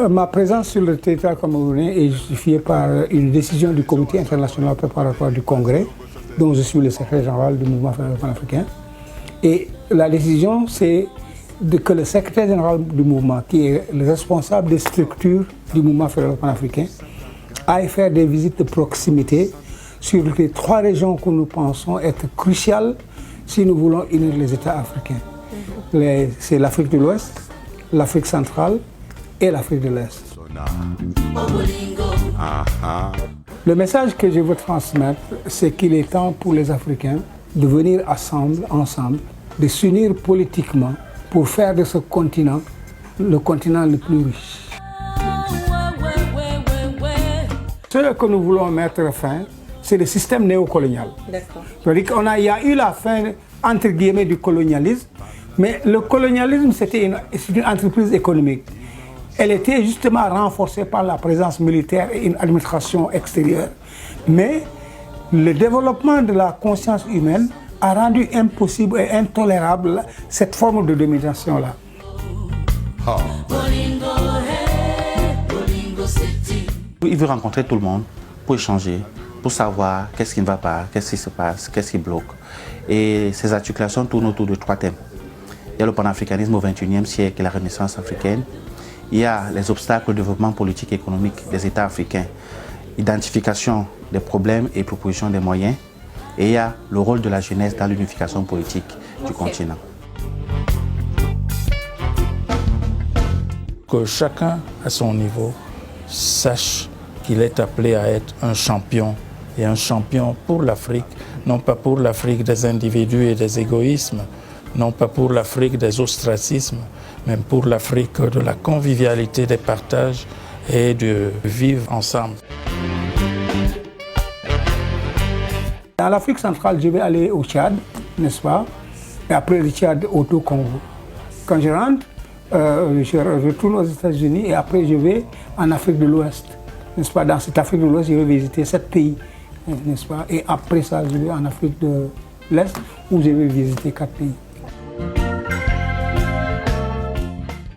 Ma présence sur le territoire camerounais est justifiée par une décision du Comité international préparatoire du Congrès, dont je suis le secrétaire général du mouvement fédéral panafricain. Et la décision, c'est que le secrétaire général du mouvement, qui est le responsable des structures du mouvement fédéral panafricain, aille faire des visites de proximité sur les 3 régions que nous pensons être cruciales si nous voulons unir les États africains. C'est l'Afrique de l'Ouest, l'Afrique centrale et l'Afrique de l'Est. Le message que je veux transmettre, c'est qu'il est temps pour les Africains de venir ensemble, de s'unir politiquement pour faire de ce continent le continent le plus riche. Ce que nous voulons mettre fin, c'est le système néocolonial. C'est-à-dire qu'il y a eu la fin, entre guillemets, du colonialisme, mais le colonialisme, c'est une entreprise économique. Elle était justement renforcée par la présence militaire et une administration extérieure. Mais le développement de la conscience humaine a rendu impossible et intolérable cette forme de domination-là. Il veut rencontrer tout le monde pour échanger, pour savoir qu'est-ce qui ne va pas, qu'est-ce qui se passe, qu'est-ce qui bloque. Et ces articulations tournent autour de 3 thèmes. Il y a le panafricanisme au XXIe siècle et la Renaissance africaine. Il y a les obstacles au développement politique et économique des États africains, identification des problèmes et proposition des moyens. Et il y a le rôle de la jeunesse dans l'unification politique du continent. Que chacun à son niveau sache qu'il est appelé à être un champion, et un champion pour l'Afrique, non pas pour l'Afrique des individus et des égoïsmes, non pas pour l'Afrique des ostracismes, mais pour l'Afrique de la convivialité, des partages et de vivre ensemble. Dans l'Afrique centrale, je vais aller au Tchad, n'est-ce pas? Et après le Tchad, au Congo. Quand je rentre, je retourne aux États-Unis et après je vais en Afrique de l'Ouest. N'est-ce pas? Dans cette Afrique de l'Ouest, je vais visiter 7 pays, n'est-ce pas? Et après ça, je vais en Afrique de l'Est où je vais visiter 4 pays.